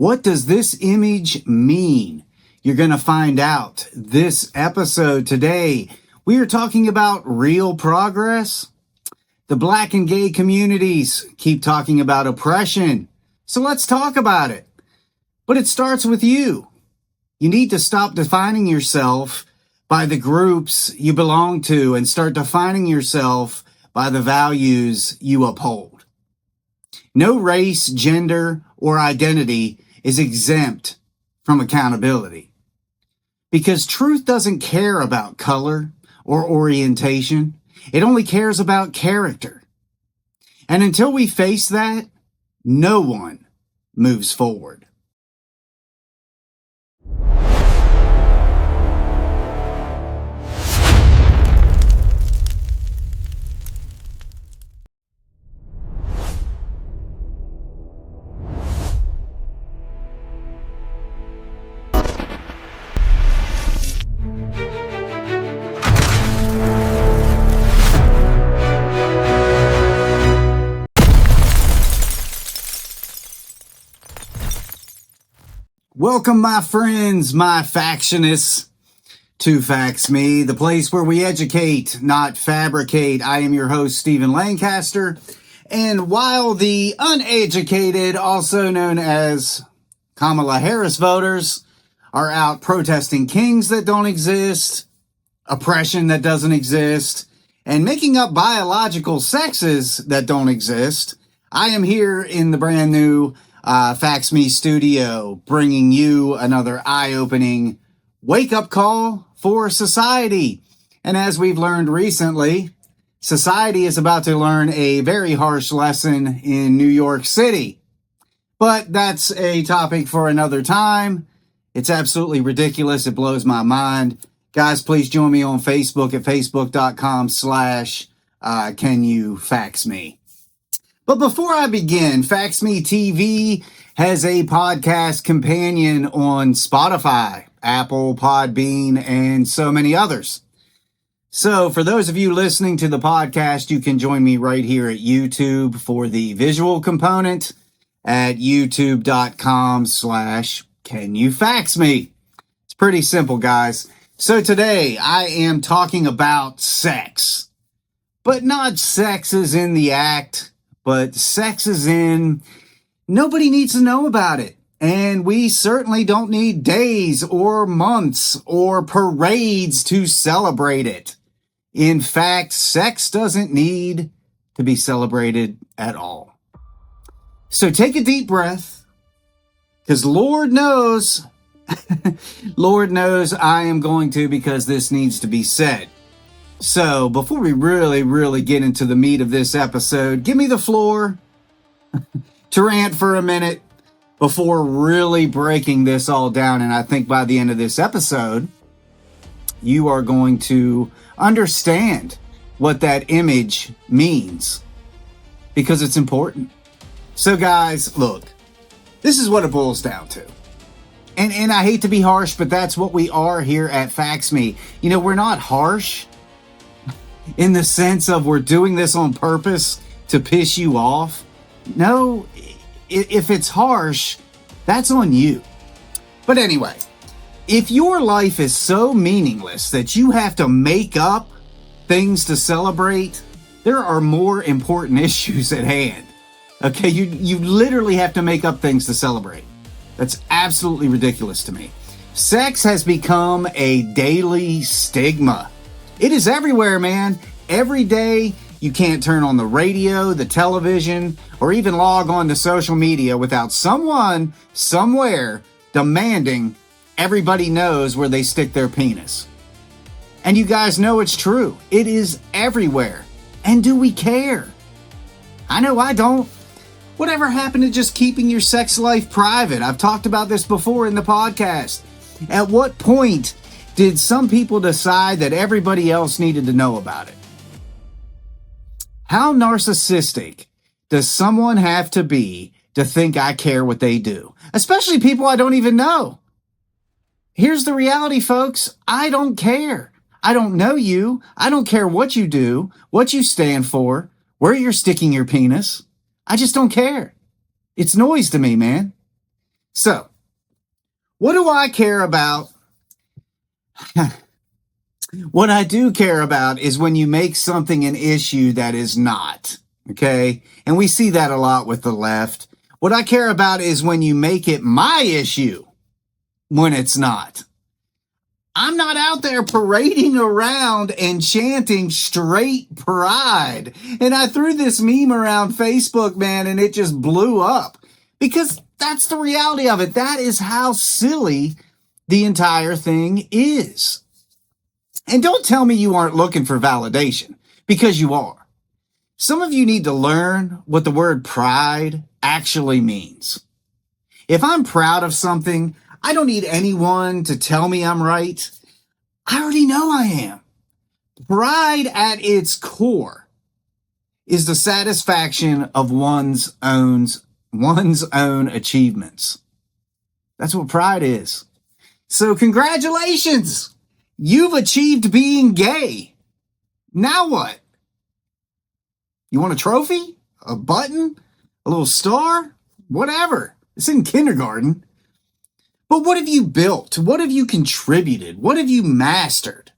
What does this image mean? You're going to find out this episode today. We are talking about real progress. The Black and gay communities keep talking about oppression. So let's talk about it. But it starts with you. You need to stop defining yourself by the groups you belong to and start defining yourself by the values you uphold. No race, gender, or identity is exempt from accountability. Because truth doesn't care about color or orientation. It only cares about character. And until we face that, no one moves forward. Welcome, my friends, my factionists, to Facts Me, the place where we educate, not fabricate. I am your host, Stephen Lancaster, and while the uneducated, also known as Kamala Harris voters, are out protesting kings that don't exist, oppression that doesn't exist, and making up biological sexes that don't exist, I am here in the brand new Facts Me studio, bringing you another eye-opening wake-up call for society. And as we've learned recently, society is about to learn a very harsh lesson in New York City. But that's a topic for another time. It's absolutely ridiculous. It blows my mind. Guys, please join me on Facebook at facebook.com/CanYouFaxMe. But before I begin, Facts Me TV has a podcast companion on Spotify, Apple, Podbean, and so many others. So for those of you listening to the podcast, you can join me right here at YouTube for the visual component at youtube.com/CanYouFaxMe. It's pretty simple, guys. So today I am talking about sex, but not sex as in the act, but sex is in, nobody needs to know about it. And we certainly don't need days or months or parades to celebrate it. In fact, sex doesn't need to be celebrated at all. So take a deep breath, because Lord knows, Lord knows I am going to, because this needs to be said. So, before we really get into the meat of this episode, give me the floor to rant for a minute before really breaking this all down. And I think by the end of this episode, you are going to understand what that image means, because it's important. So, guys, look, this is what it boils down to. And I hate to be harsh, but that's what we are here at Facts Me. You know, we're not harsh in the sense of we're doing this on purpose to piss you off. No, if it's harsh, that's on you. But anyway, if your life is so meaningless that you have to make up things to celebrate, there are more important issues at hand. Okay, you literally have to make up things to celebrate. That's absolutely ridiculous to me. Sex has become a daily stigma. It is everywhere, man. Every day, you can't turn on the radio, the television, or even log on to social media without someone, somewhere, demanding everybody knows where they stick their penis. And you guys know it's true. It is everywhere. And do we care? I know I don't. Whatever happened to just keeping your sex life private? I've talked about this before in the podcast. At what point did some people decide that everybody else needed to know about it? How narcissistic does someone have to be to think I care what they do? Especially people I don't even know. Here's the reality, folks. I don't care. I don't know you. I don't care what you do, what you stand for, where you're sticking your penis. I just don't care. It's noise to me, man. So, what do I care about? What I do care about is when you make something an issue that is not, okay? And we see that a lot with the left. What I care about is when you make it my issue when it's not. I'm not out there parading around and chanting straight pride. And I threw this meme around Facebook, man, and it just blew up because that's the reality of it. That is how silly the entire thing is. And don't tell me you aren't looking for validation, because you are. Some of you need to learn what the word pride actually means. If I'm proud of something, I don't need anyone to tell me I'm right. I already know I am. Pride at its core is the satisfaction of one's own achievements. That's what pride is. So congratulations! You've achieved being gay. Now what? You want a trophy? A button? A little star? Whatever. It's in kindergarten. But what have you built? What have you contributed? What have you mastered?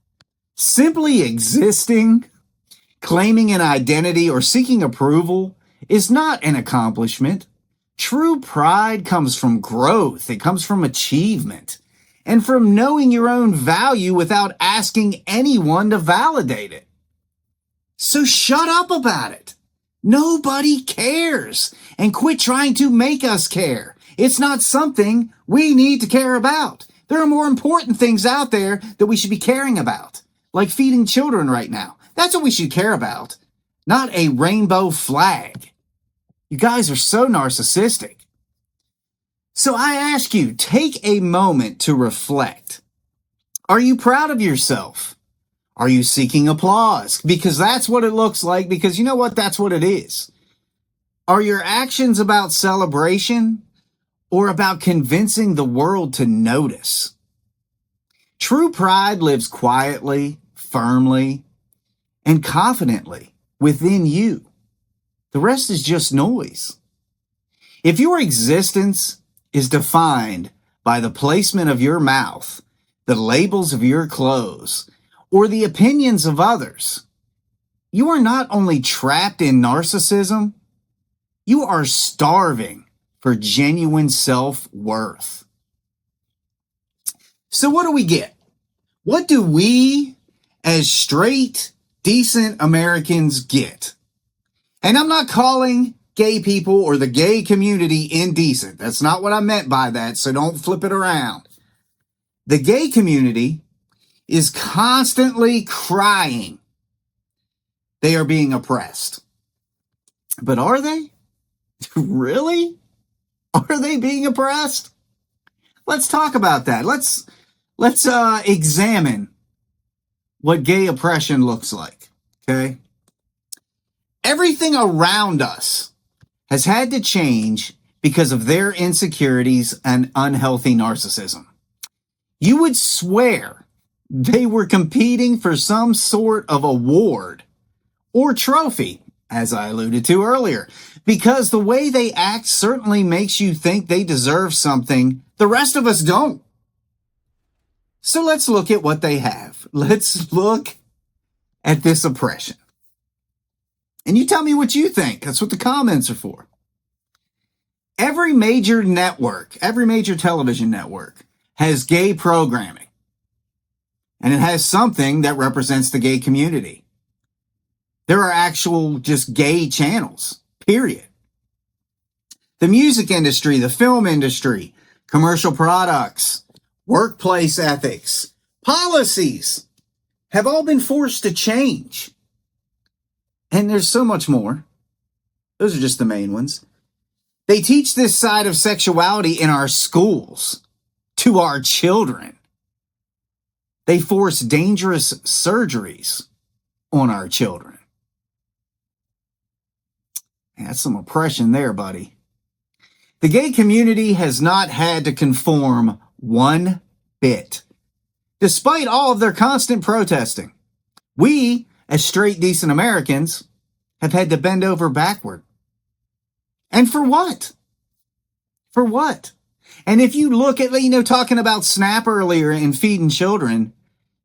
Simply existing, claiming an identity, or seeking approval is not an accomplishment. True pride comes from growth. It comes from achievement and from knowing your own value without asking anyone to validate it. So shut up about it. Nobody cares, and quit trying to make us care. It's not something we need to care about. There are more important things out there that we should be caring about, like feeding children right now. That's what we should care about, not a rainbow flag. You guys are so narcissistic. So I ask you, take a moment to reflect. Are you proud of yourself? Are you seeking applause? Because that's what it looks like, because you know what? That's what it is. Are your actions about celebration or about convincing the world to notice? True pride lives quietly, firmly, and confidently within you. The rest is just noise. If your existence is defined by the placement of your mouth, the labels of your clothes, or the opinions of others, you are not only trapped in narcissism, you are starving for genuine self-worth. So what do we get? What do we as straight, decent Americans get? And I'm not calling gay people or the gay community indecent. That's not what I meant by that, so don't flip it around. The gay community is constantly crying they are being oppressed. But are they? Really? Are they being oppressed? Let's talk about that. Let's examine what gay oppression looks like, okay? Everything around us has had to change because of their insecurities and unhealthy narcissism. You would swear they were competing for some sort of award or trophy, as I alluded to earlier, because the way they act certainly makes you think they deserve something the rest of us don't. So let's look at what they have. Let's look at this oppression. And you tell me what you think. That's what the comments are for. Every major network, every major television network has gay programming. And it has something that represents the gay community. There are actual just gay channels, period. The music industry, the film industry, commercial products, workplace ethics, policies have all been forced to change. And there's so much more. Those are just the main ones. They teach this side of sexuality in our schools to our children. They force dangerous surgeries on our children. That's some oppression there, buddy. The gay community has not had to conform one bit, despite all of their constant protesting. We, as straight, decent Americans, have had to bend over backward. And for what? For what? And if you look at, talking about SNAP earlier and feeding children,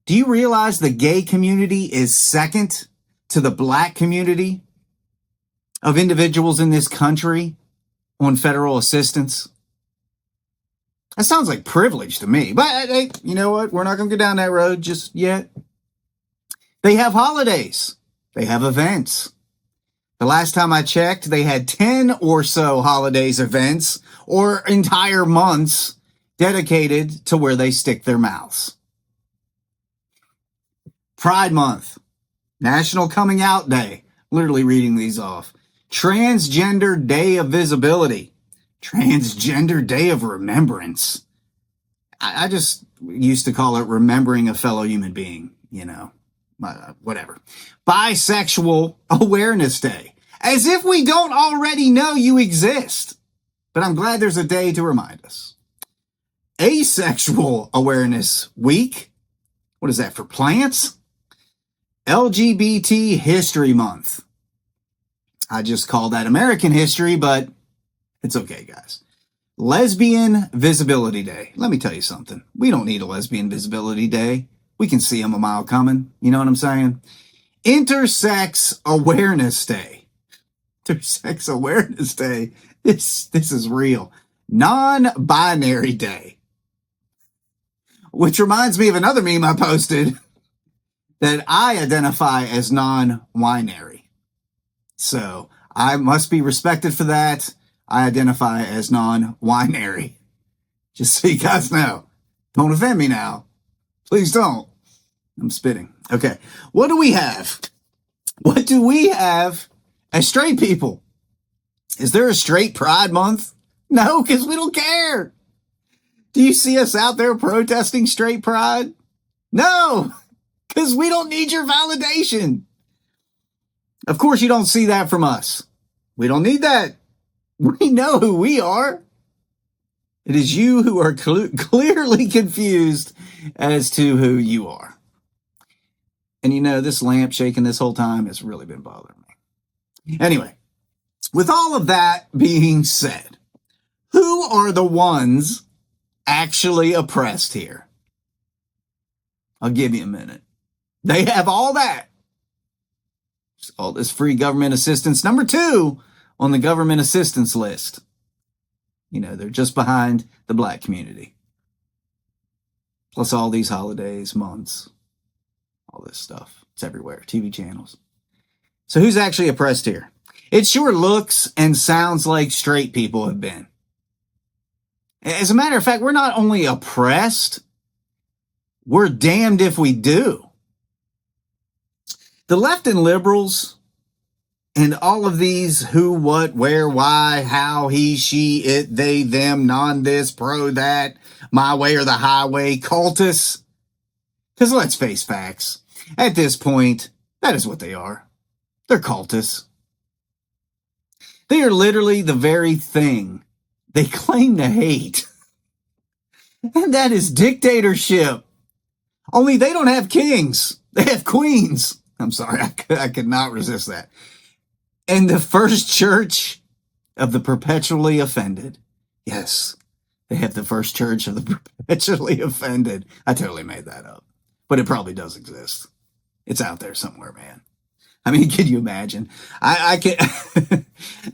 do you realize the gay community is second to the black community of individuals in this country on federal assistance? That sounds like privilege to me. But hey, you know what? We're not going to go down that road just yet. They have holidays. They have events. The last time I checked, they had 10 or so holidays, events, or entire months dedicated to where they stick their mouths. Pride Month, National Coming Out Day, literally reading these off. Transgender Day of Visibility, Transgender Day of Remembrance. I just used to call it remembering a fellow human being, whatever. Bisexual Awareness Day, as if we don't already know you exist. But I'm glad there's a day to remind us. Asexual Awareness Week. What is that, for plants? LGBT History Month. I just call that American history, but it's okay, guys. Lesbian Visibility Day. Let me tell you something. We don't need a Lesbian Visibility Day. We can see them a mile coming. You know what I'm saying? Intersex Awareness Day. Intersex Awareness Day. This is real. Non-binary Day. Which reminds me of another meme I posted that I identify as non-winary. So I must be respected for that. I identify as non-winary. Just so you guys know. Don't offend me now. Please don't. I'm spitting. Okay. What do we have? What do we have as straight people? Is there a straight Pride Month? No, because we don't care. Do you see us out there protesting straight pride? No, because we don't need your validation. Of course, you don't see that from us. We don't need that. We know who we are. It is you who are clearly confused as to who you are. And this lamp shaking this whole time has really been bothering me. Anyway, with all of that being said, who are the ones actually oppressed here? I'll give you a minute. They have all that. All this free government assistance. Number 2 on the government assistance list. They're just behind the black community. Plus all these holidays, months, all this stuff. It's everywhere. TV channels. So who's actually oppressed here? It sure looks and sounds like straight people have been. As a matter of fact, we're not only oppressed, we're damned if we do. The left and liberals and all of these who, what, where, why, how, he, she, it, they, them, non this, pro that, my way or the highway, cultists. Because let's face facts. At this point, that is what they are. They're cultists. They are literally the very thing they claim to hate. And that is dictatorship. Only they don't have kings. They have queens. I'm sorry, I could not resist that. And the first church of the perpetually offended. Yes, they have the first church of the perpetually offended. I totally made that up. But it probably does exist. It's out there somewhere, man. I mean, can you imagine? I can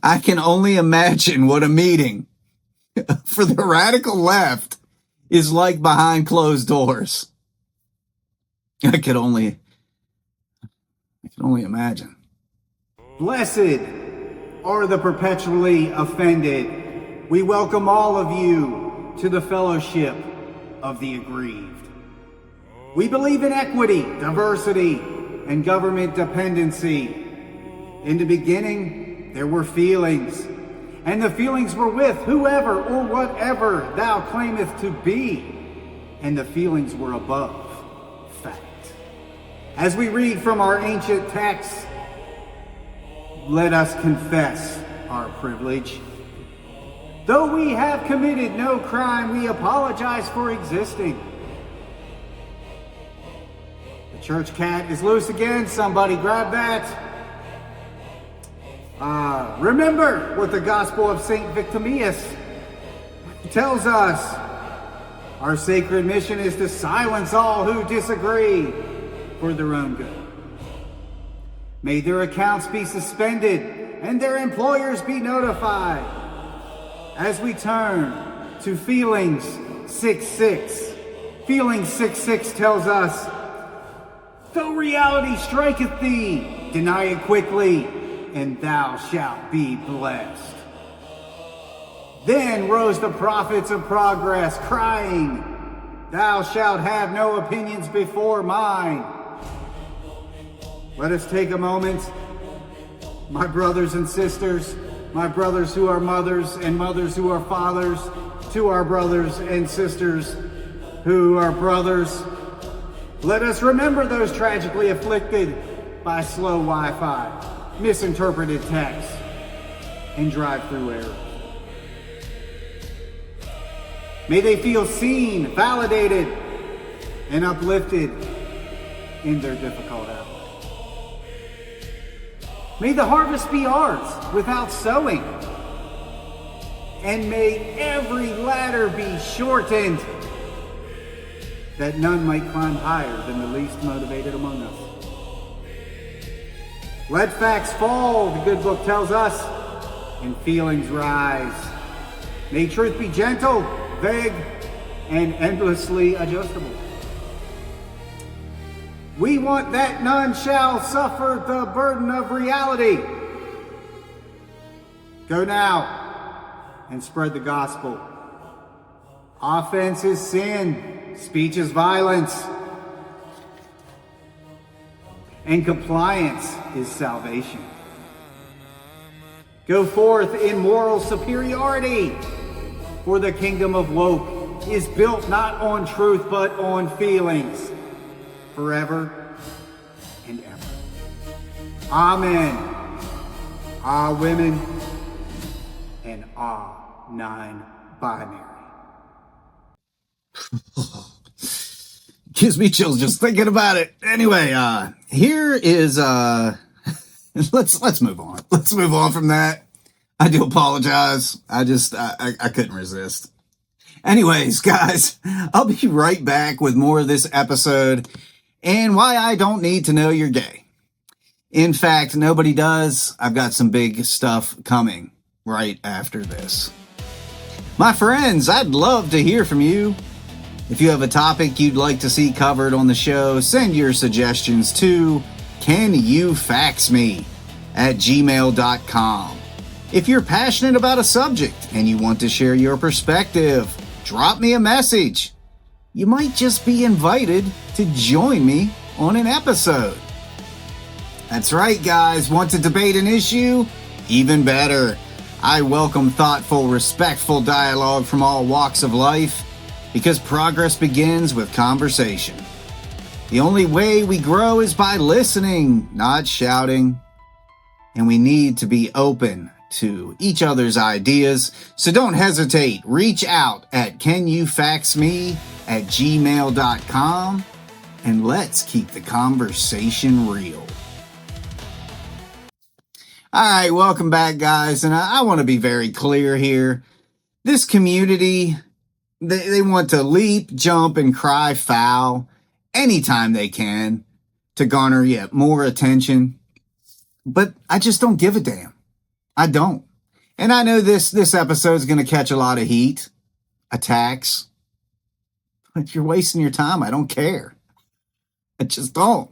I can only imagine what a meeting for the radical left is like behind closed doors. I can only imagine. Blessed are the perpetually offended. We welcome all of you to the fellowship of the aggrieved. We believe in equity, diversity, and government dependency. In the beginning, there were feelings, and the feelings were with whoever or whatever thou claimeth to be, and the feelings were above fact. As we read from our ancient texts, let us confess our privilege. Though we have committed no crime, we apologize for existing. The church cat is loose again. Somebody grab that. Remember what the Gospel of St. Victimius tells us our sacred mission is to silence all who disagree for their own good. May their accounts be suspended and their employers be notified. As we turn to Feelings 6.6, Feelings 6.6 tells us, though reality striketh thee, deny it quickly, and thou shalt be blessed. Then rose the prophets of progress, crying, thou shalt have no opinions before mine. Let us take a moment, my brothers and sisters, my brothers who are mothers and mothers who are fathers, to our brothers and sisters who are brothers. Let us remember those tragically afflicted by slow Wi-Fi, misinterpreted text, and drive-through errors. May they feel seen, validated, and uplifted in their difficult hour. May the harvest be ours without sowing. And may every ladder be shortened, that none might climb higher than the least motivated among us. Let facts fall, the good book tells us, and feelings rise. May truth be gentle, vague, and endlessly adjustable. We want that none shall suffer the burden of reality. Go now and spread the gospel. Offense is sin, speech is violence, and compliance is salvation. Go forth in moral superiority, for the kingdom of woke is built not on truth but on feelings, forever and ever. Amen. Ah, women, and ah, non-binary. Gives me chills just thinking about it. Anyway, here is let's move on. Let's move on from that. I do apologize. I couldn't resist. Anyways, guys, I'll be right back with more of this episode and why I don't need to know you're gay. In fact, nobody does. I've got some big stuff coming right after this. My friends, I'd love to hear from you. If you have a topic you'd like to see covered on the show, send your suggestions to canyoufaxme@gmail.com. If you're passionate about a subject and you want to share your perspective, drop me a message. You might just be invited to join me on an episode. That's right, guys. Want to debate an issue? Even better. I welcome thoughtful, respectful dialogue from all walks of life, because progress begins with conversation. The only way we grow is by listening, not shouting. And we need to be open to each other's ideas, so don't hesitate. Reach out at canyoufaxme@gmail.com, and let's keep the conversation real. All right, welcome back, guys, and I want to be very clear here. This community, they want to leap, jump, and cry foul anytime they can to garner yet more attention, but I just don't give a damn. I don't. And I know this episode is going to catch a lot of heat, attacks. But if you're wasting your time, I don't care. I just don't.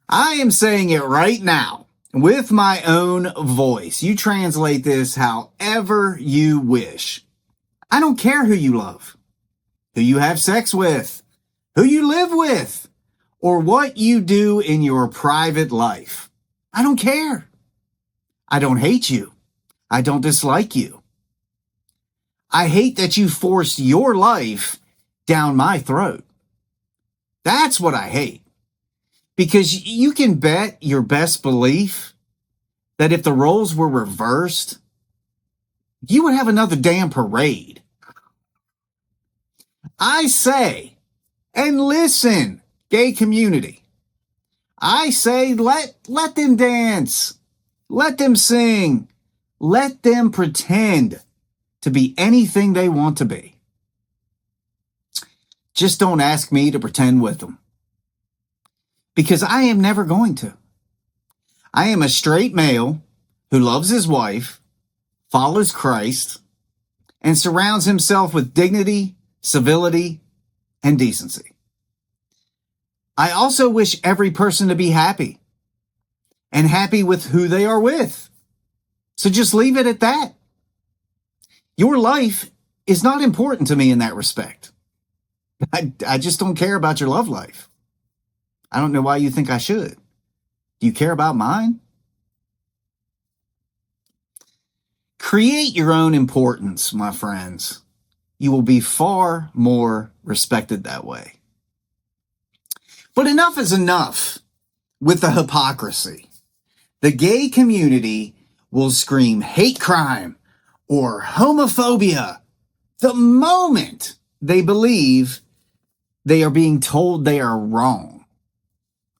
I am saying it right now with my own voice. You translate this however you wish. I don't care who you love, who you have sex with, who you live with, or what you do in your private life. I don't care. I don't hate you. I don't dislike you. I hate that you forced your life down my throat. That's what I hate. Because you can bet your best belief that if the roles were reversed, you would have another damn parade. I say, and listen, gay community, I say let them dance, let them sing, let them pretend to be anything they want to be. Just don't ask me to pretend with them, because I am never going to. I am a straight male who loves his wife, follows Christ, and surrounds himself with dignity, civility, and decency. I also wish every person to be happy, and happy with who they are with. So just leave it at that. Your life is not important to me in that respect. I just don't care about your love life. I don't know why you think I should. Do you care about mine? Create your own importance, my friends. You will be far more respected that way. But enough is enough with the hypocrisy. The gay community will scream hate crime or homophobia the moment they believe they are being told they are wrong.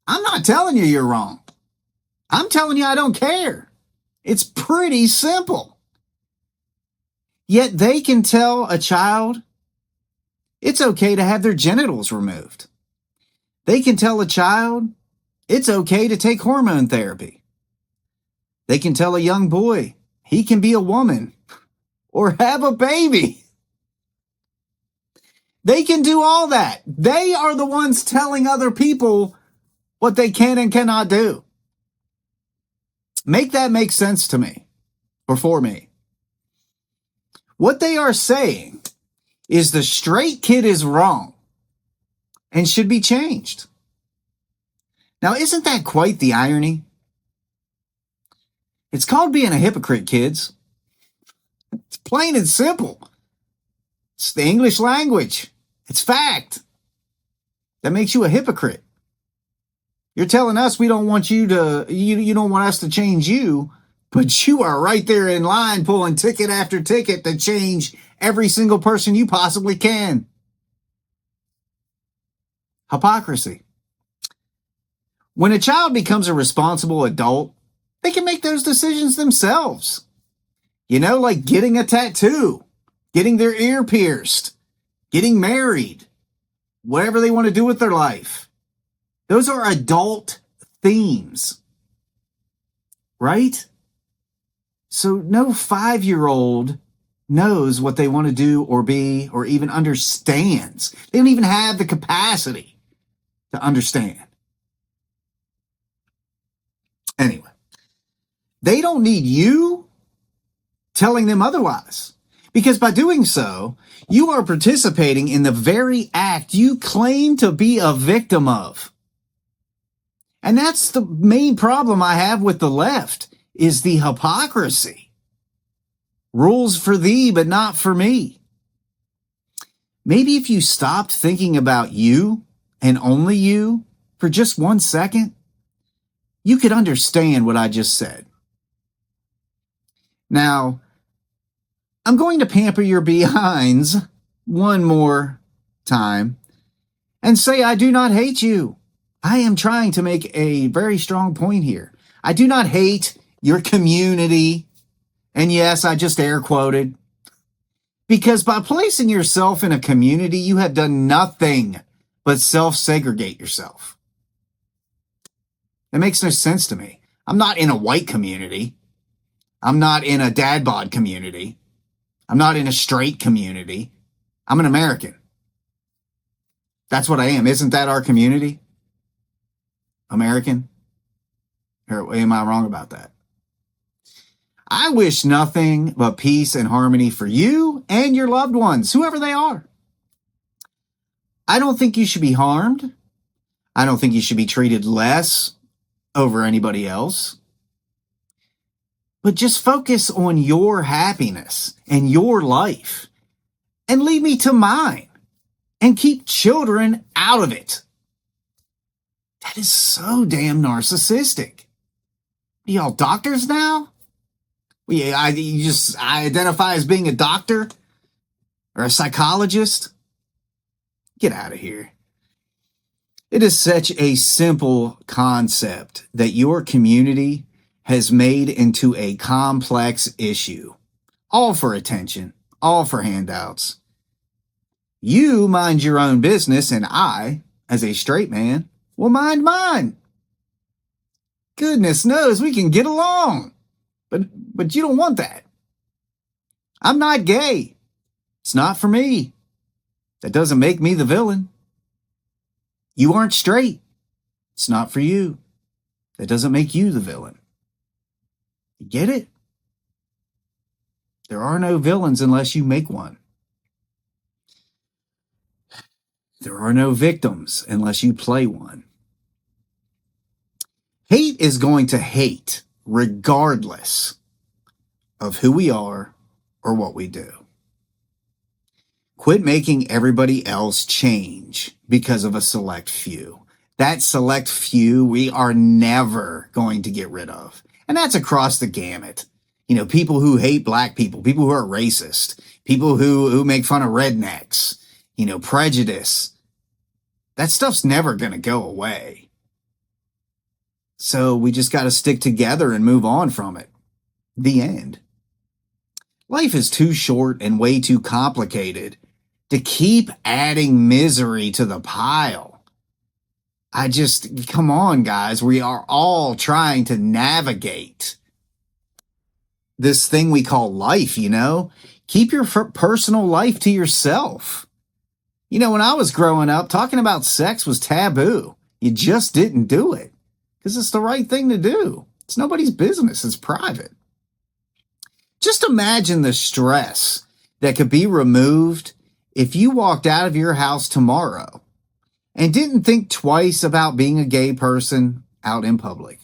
I'm not telling you you're wrong. I'm telling you I don't care. It's pretty simple. Yet they can tell a child it's okay to have their genitals removed. They can tell a child it's okay to take hormone therapy. They can tell a young boy he can be a woman or have a baby. They can do all that. They are the ones telling other people what they can and cannot do. Make that make sense to me, or for me. What they are saying is the straight kid is wrong and should be changed. Now, isn't that quite the irony? It's called being a hypocrite, kids. It's plain and simple. It's the English language. It's fact. That makes you a hypocrite. You're telling us we don't want you don't want us to change you, but you are right there in line pulling ticket after ticket to change every single person you possibly can. Hypocrisy. When a child becomes a responsible adult, they can make those decisions themselves. You know, like getting a tattoo, getting their ear pierced, getting married, whatever they want to do with their life. Those are adult themes, right? So no 5-year-old knows what they want to do or be or even understands. They don't even have the capacity to understand. Anyway, they don't need you telling them otherwise, because by doing so, you are participating in the very act you claim to be a victim of. And that's the main problem I have with the left, is the hypocrisy. Rules for thee, but not for me. Maybe if you stopped thinking about you and only you for just 1 second, you could understand what I just said. Now, I'm going to pamper your behinds one more time and say I do not hate you. I am trying to make a very strong point here. I do not hate your community. And yes, I just air quoted. Because by placing yourself in a community, you have done nothing but self-segregate yourself. That makes no sense to me. I'm not in a white community. I'm not in a dad bod community. I'm not in a straight community. I'm an American. That's what I am. Isn't that our community? American? Or am I wrong about that? I wish nothing but peace and harmony for you and your loved ones, whoever they are. I don't think you should be harmed. I don't think you should be treated less over anybody else. But just focus on your happiness and your life and leave me to mine and keep children out of it. That is so damn narcissistic. Y'all doctors now? You identify as being a doctor or a psychologist? Get out of here. It is such a simple concept that your community has made into a complex issue, all for attention, all for handouts. You mind your own business, and I, as a straight man, will mind mine. Goodness knows we can get along, but you don't want that. I'm not gay. It's not for me. That doesn't make me the villain. You aren't straight. It's not for you. That doesn't make you the villain. You get it? There are no villains unless you make one. There are no victims unless you play one. Hate is going to hate regardless of who we are or what we do. Quit making everybody else change because of a select few. That select few we are never going to get rid of. And that's across the gamut. You know, people who hate black people, people who are racist, people who make fun of rednecks, you know, prejudice. That stuff's never going to go away. So we just got to stick together and move on from it. The end. Life is too short and way too complicated to keep adding misery to the pile. Come on, guys. We are all trying to navigate this thing we call life, you know? Keep your personal life to yourself. You know, when I was growing up, talking about sex was taboo. You just didn't do it because it's the right thing to do. It's nobody's business. It's private. Just imagine the stress that could be removed if you walked out of your house tomorrow and didn't think twice about being a gay person out in public.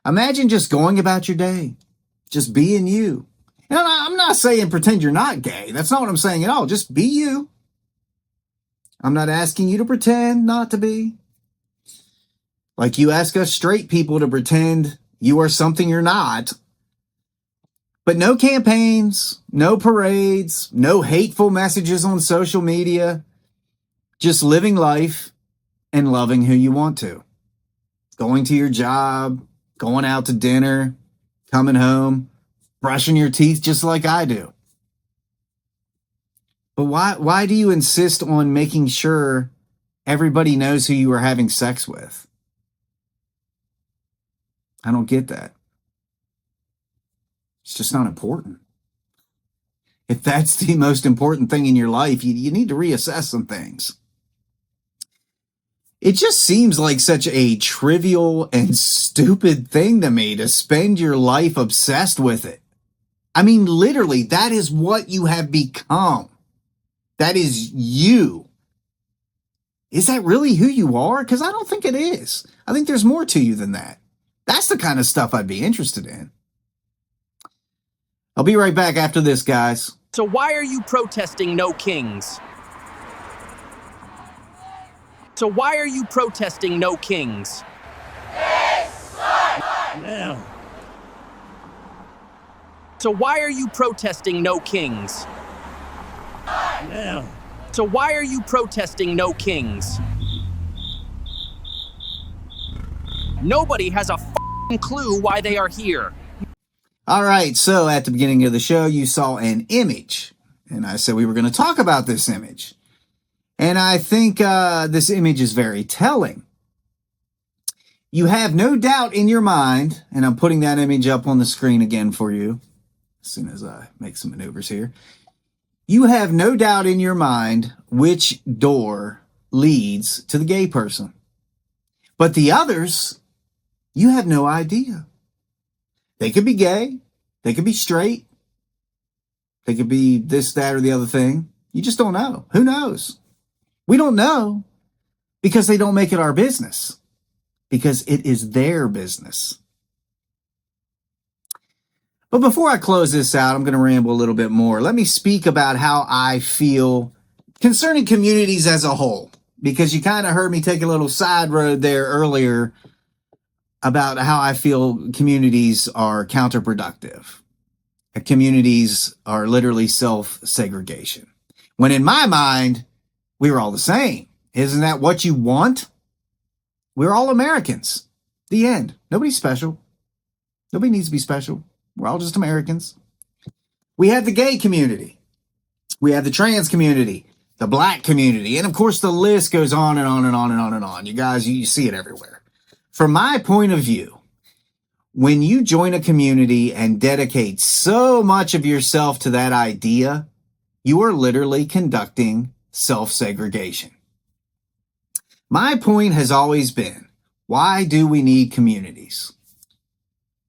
Imagine just going about your day, just being you. And I'm not saying pretend you're not gay. That's not what I'm saying at all. Just be you. I'm not asking you to pretend not to be. Like you ask us straight people to pretend you are something you're not. But no campaigns, no parades, no hateful messages on social media. Just living life and loving who you want to. Going to your job, going out to dinner, coming home, brushing your teeth just like I do. But why do you insist on making sure everybody knows who you are having sex with? I don't get that. It's just not important. If that's the most important thing in your life, you need to reassess some things. It just seems like such a trivial and stupid thing to me to spend your life obsessed with it. I mean, literally, that is what you have become. That is you. Is that really who you are? Because I don't think it is. I think there's more to you than that. That's the kind of stuff I'd be interested in. I'll be right back after this, guys. So why are you protesting no kings? So why are you protesting no kings? Now. So why are you protesting no kings? Now. So why are you protesting no kings? Nobody has a f***ing clue why they are here. All right, so at the beginning of the show, you saw an image, and I said we were going to talk about this image. And I think this image is very telling. You have no doubt in your mind, and I'm putting that image up on the screen again for you as soon as I make some maneuvers here. You have no doubt in your mind which door leads to the gay person. But the others, you have no idea. They could be gay. They could be straight. They could be this, that, or the other thing. You just don't know. Who knows? We don't know because they don't make it our business. Because it is their business. But before I close this out, I'm going to ramble a little bit more. Let me speak about how I feel concerning communities as a whole. Because you kind of heard me take a little side road there earlier about how I feel communities are counterproductive. Communities are literally self-segregation. When in my mind, we're all the same. Isn't that what you want? We're all Americans. The end. Nobody's special. Nobody needs to be special. We're all just Americans. We have the gay community. We have the trans community, the black community, and of course the list goes on and on and on and on and on. You guys, you see it everywhere. From my point of view, when you join a community and dedicate so much of yourself to that idea, you are literally conducting self-segregation. My point has always been, why do we need communities?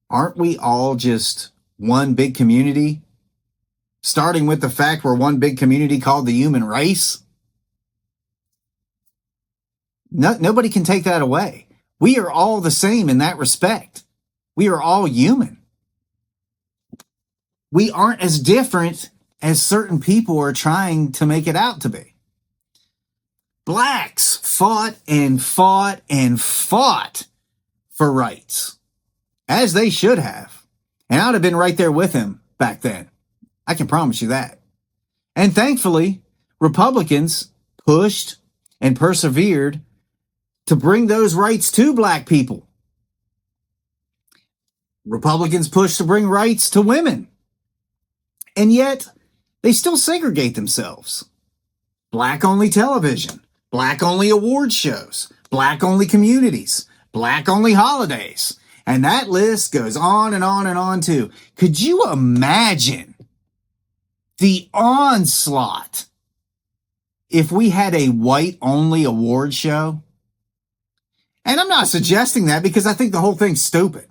Aren't we all just one big community? Starting with the fact we're one big community called the human race. Nobody can take that away. We are all the same in that respect. We are all human. We aren't as different as certain people are trying to make it out to be. Blacks fought and fought and fought for rights, as they should have. And I'd have been right there with him back then. I can promise you that. And thankfully, Republicans pushed and persevered to bring those rights to black people. Republicans pushed to bring rights to women. And yet, they still segregate themselves. Black-only television, black-only award shows, black-only communities, black-only holidays. And that list goes on and on and on too. Could you imagine the onslaught if we had a white-only award show? And I'm not suggesting that because I think the whole thing's stupid.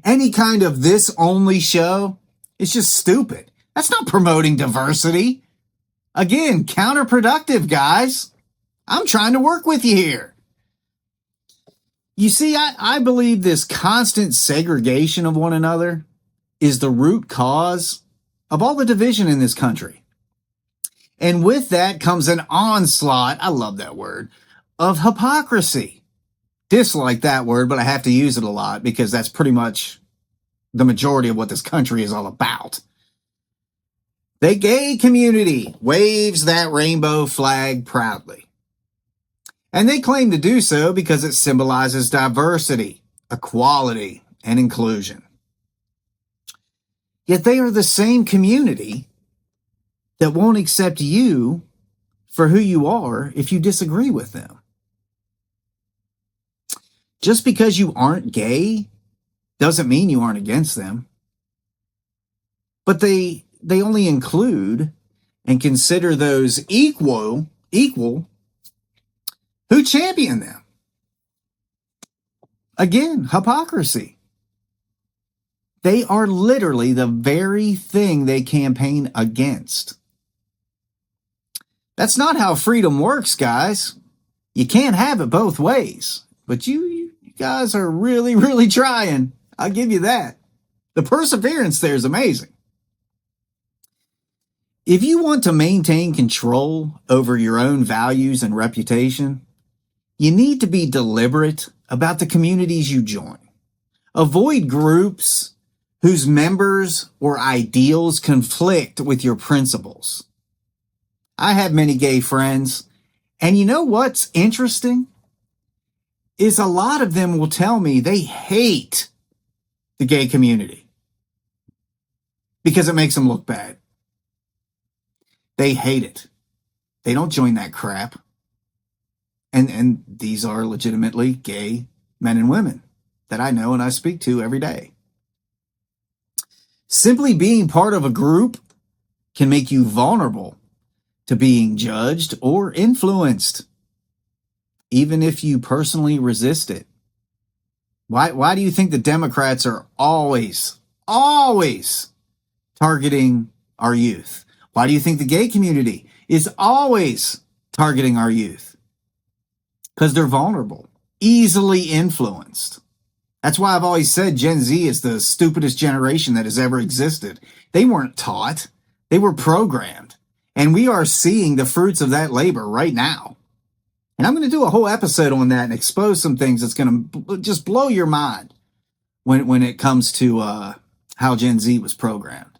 Any kind of this-only show is just stupid. That's not promoting diversity. Again, counterproductive, guys. I'm trying to work with you here. You see, I believe this constant segregation of one another is the root cause of all the division in this country. And with that comes an onslaught, I love that word, of hypocrisy. Dislike that word, but I have to use it a lot because that's pretty much the majority of what this country is all about. The gay community waves that rainbow flag proudly. And they claim to do so because it symbolizes diversity, equality, and inclusion. Yet they are the same community that won't accept you for who you are if you disagree with them. Just because you aren't gay doesn't mean you aren't against them. But they only include and consider those equal who champion them. Again, hypocrisy. They are literally the very thing they campaign against. That's not how freedom works, guys. You can't have it both ways. But you guys are really, really trying. I'll give you that. The perseverance there is amazing. If you want to maintain control over your own values and reputation, you need to be deliberate about the communities you join. Avoid groups whose members or ideals conflict with your principles. I have many gay friends, and you know what's interesting? Is a lot of them will tell me they hate the gay community because it makes them look bad. They hate it. They don't join that crap. And these are legitimately gay men and women that I know and I speak to every day. Simply being part of a group can make you vulnerable to being judged or influenced, even if you personally resist it. Why do you think the Democrats are always targeting our youth? Why do you think the gay community is always targeting our youth? Because they're vulnerable, easily influenced. That's why I've always said Gen Z is the stupidest generation that has ever existed. They weren't taught. They were programmed. And we are seeing the fruits of that labor right now. And I'm going to do a whole episode on that and expose some things that's going to just blow your mind when it comes to how Gen Z was programmed.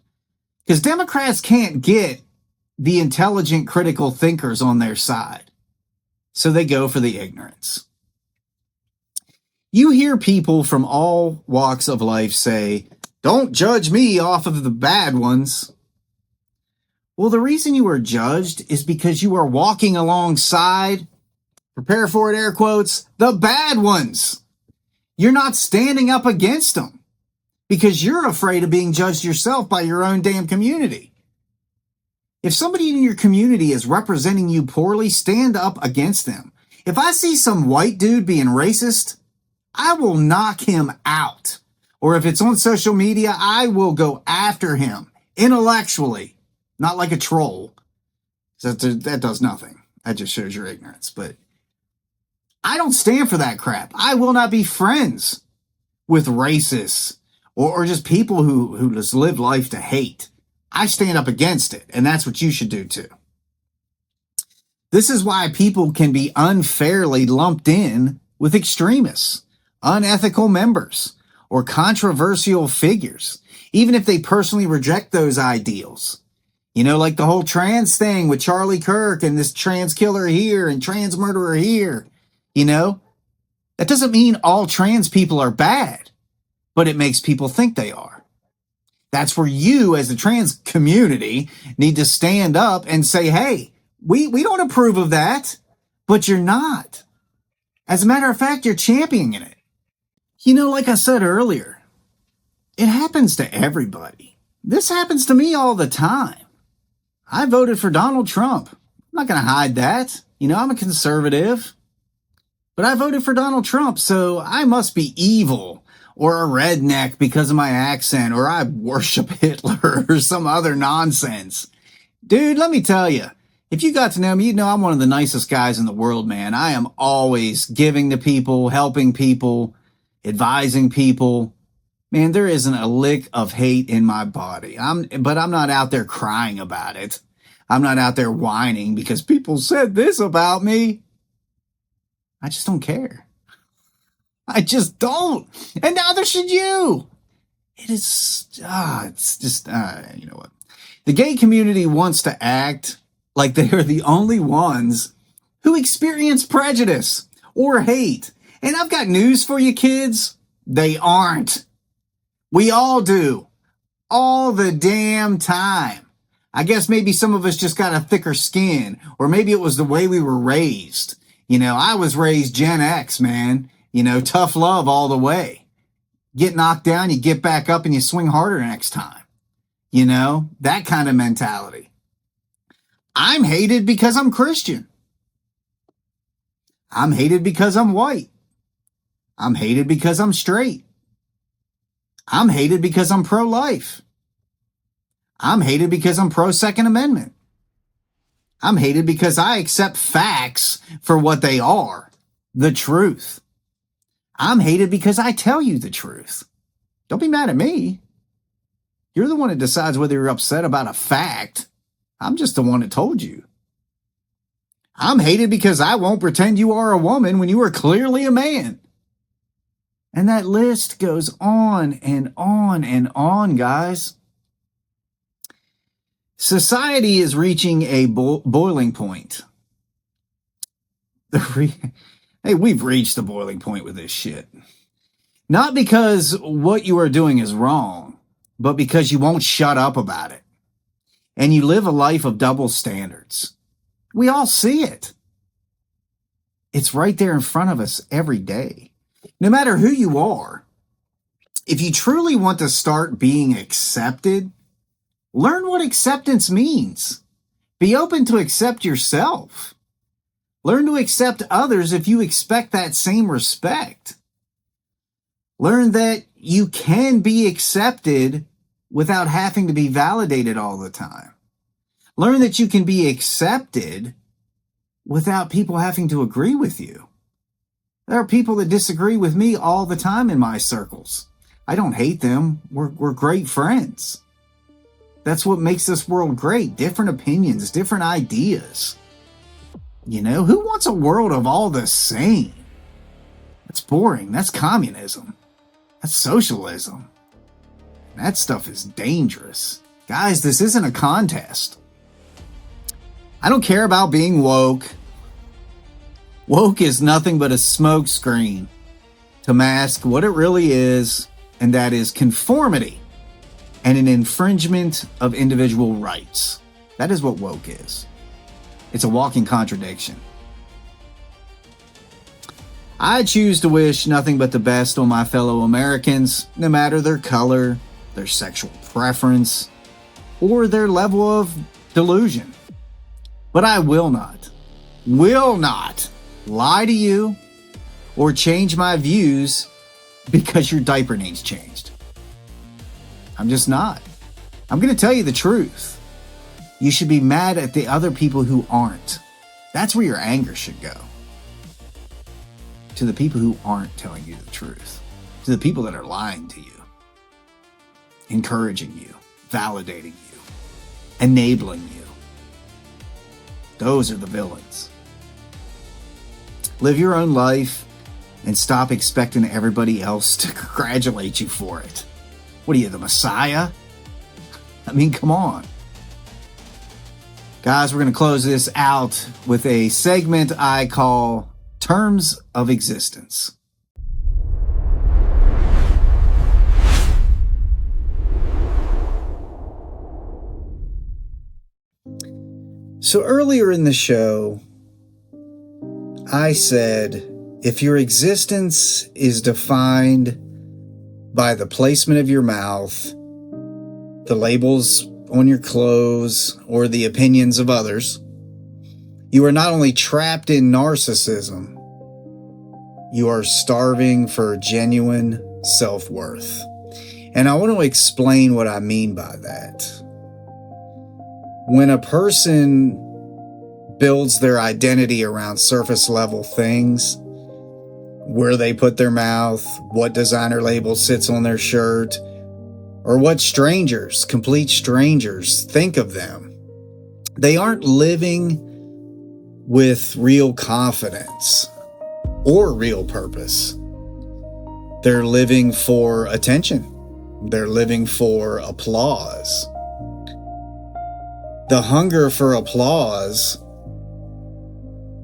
Because Democrats can't get the intelligent, critical thinkers on their side. So they go for the ignorance. You hear people from all walks of life say, Don't judge me off of the bad ones. Well, the reason you are judged is because you are walking alongside, prepare for it, air quotes, the bad ones. You're not standing up against them because you're afraid of being judged yourself by your own damn community. If somebody in your community is representing you poorly, stand up against them. If I see some white dude being racist, I will knock him out. Or if it's on social media, I will go after him intellectually, not like a troll. That does nothing. That just shows your ignorance. But I don't stand for that crap. I will not be friends with racists or just people who just live life to hate. I stand up against it, and that's what you should do too. This is why people can be unfairly lumped in with extremists, unethical members, or controversial figures, even if they personally reject those ideals. You know, like the whole trans thing with Charlie Kirk and this trans killer here and trans murderer here. You know, that doesn't mean all trans people are bad, but it makes people think they are. That's where you, as the trans community, need to stand up and say, hey, we don't approve of that, but you're not. As a matter of fact, you're championing it. You know, like I said earlier, it happens to everybody. This happens to me all the time. I voted for Donald Trump. I'm not going to hide that. You know, I'm a conservative. But I voted for Donald Trump, so I must be evil or a redneck because of my accent, or I worship Hitler or some other nonsense. Dude, let me tell you, if you got to know me, you'd know I'm one of the nicest guys in the world, man. I am always giving to people, helping people, advising people. Man, there isn't a lick of hate in my body. But I'm not out there crying about it. I'm not out there whining because people said this about me. I just don't care. I just don't. And neither should you. It is, it's just, you know what? The gay community wants to act like they are the only ones who experience prejudice or hate. And I've got news for you kids. They aren't. We all do. All the damn time. I guess maybe some of us just got a thicker skin, or maybe it was the way we were raised. You know, I was raised Gen X, man. You know, tough love all the way. Get knocked down, you get back up and you swing harder next time. You know, that kind of mentality. I'm hated because I'm Christian. I'm hated because I'm white. I'm hated because I'm straight. I'm hated because I'm pro-life. I'm hated because I'm pro-Second Amendment. I'm hated because I accept facts for what they are, the truth. I'm hated because I tell you the truth. Don't be mad at me. You're the one that decides whether you're upset about a fact. I'm just the one that told you. I'm hated because I won't pretend you are a woman when you are clearly a man. And that list goes on and on and on, guys. Society is reaching a boiling point. Hey, we've reached the boiling point with this shit. Not because what you are doing is wrong, but because you won't shut up about it. And you live a life of double standards. We all see it. It's right there in front of us every day. No matter who you are, if you truly want to start being accepted, learn what acceptance means. Be open to accept yourself. Learn to accept others if you expect that same respect. Learn that you can be accepted without having to be validated all the time. Learn that you can be accepted without people having to agree with you. There are people that disagree with me all the time in my circles. I don't hate them. We're great friends. That's what makes this world great. Different opinions, different ideas. You know, who wants a world of all the same? That's boring. That's communism. That's socialism. That stuff is dangerous. Guys, this isn't a contest. I don't care about being woke. Woke is nothing but a smokescreen to mask what it really is, and that is conformity. and an infringement of individual rights. That is what woke is. It's a walking contradiction. I choose to wish nothing but the best on my fellow Americans, no matter their color, their sexual preference, or their level of delusion. But I will not lie to you or change my views because your diaper needs changed. I'm just not. I'm going to tell you the truth. You should be mad at the other people who aren't. That's where your anger should go. To the people who aren't telling you the truth. To the people that are lying to you. Encouraging you. Validating you. Enabling you. Those are the villains. Live your own life and stop expecting everybody else to congratulate you for it. What are you, the Messiah? I mean, come on. Guys, we're going to close this out with a segment I call Terms of Existence. So earlier in the show, I said, if your existence is defined by the placement of your mouth, the labels on your clothes, or the opinions of others, you are not only trapped in narcissism, you are starving for genuine self-worth. And I want to explain what I mean by that. When a person builds their identity around surface level things, where they put their mouth, what designer label sits on their shirt, or what strangers, complete strangers, think of them, they aren't living with real confidence or real purpose. They're living for attention. They're living for applause. The hunger for applause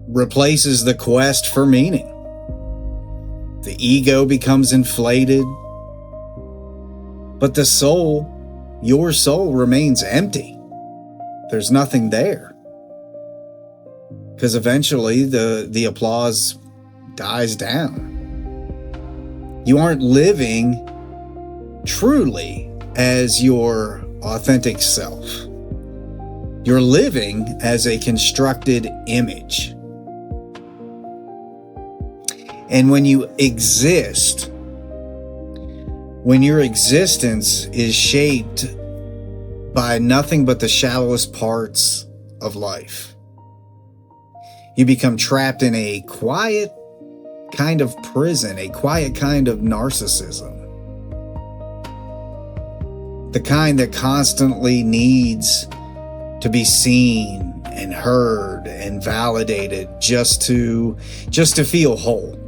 replaces the quest for meaning. The ego becomes inflated, but the soul, your soul, remains empty. There's nothing there. Because eventually the applause dies down. You aren't living truly as your authentic self. You're living as a constructed image. And when you exist, when your existence is shaped by nothing but the shallowest parts of life, you become trapped in a quiet kind of prison, a quiet kind of narcissism. The kind that constantly needs to be seen and heard and validated just to feel whole.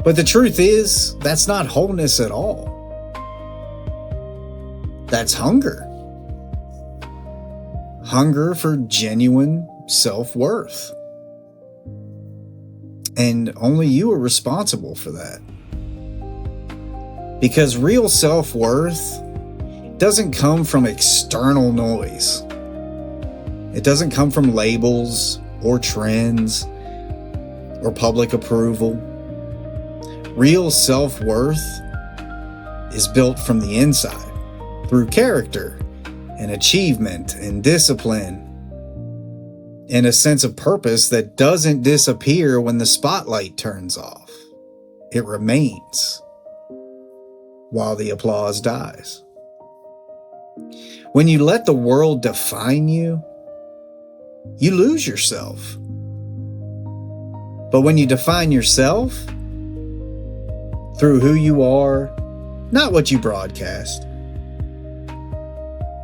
But the truth is, that's not wholeness at all. That's hunger. Hunger for genuine self-worth. And only you are responsible for that. Because real self-worth doesn't come from external noise. It doesn't come from labels or trends or public approval. Real self-worth is built from the inside through character and achievement and discipline and a sense of purpose that doesn't disappear when the spotlight turns off. It remains while the applause dies. When you let the world define you, you lose yourself. But when you define yourself through who you are, not what you broadcast,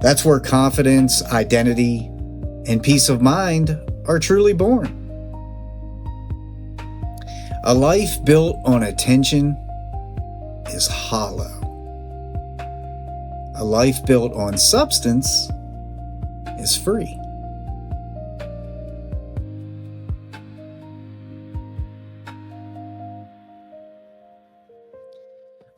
that's where confidence, identity, and peace of mind are truly born. A life built on attention is hollow. A life built on substance is free.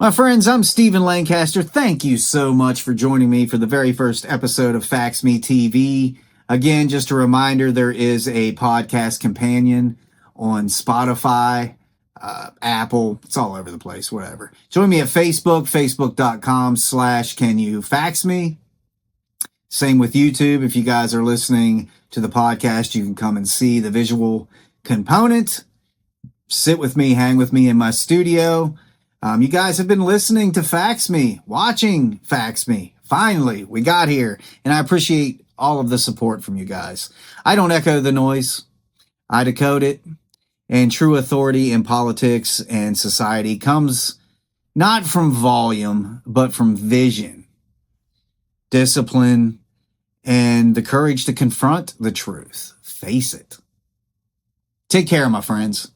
My friends, I'm Stephen Lancaster. Thank you so much for joining me for the very first episode of Facts Me TV. Again, just a reminder, there is a podcast companion on Spotify, Apple, it's all over the place, whatever. Join me at Facebook, facebook.com/canyouffaxme. Same with YouTube. If you guys are listening to the podcast, you can come and see the visual component. Sit with me, hang with me in my studio. You guys have been listening to Fax Me, watching Fax Me. Finally, we got here, and I appreciate all of the support from you guys. I don't echo the noise. I decode it, and true authority in politics and society comes not from volume, but from vision, discipline, and the courage to confront the truth. Face it. Take care, my friends.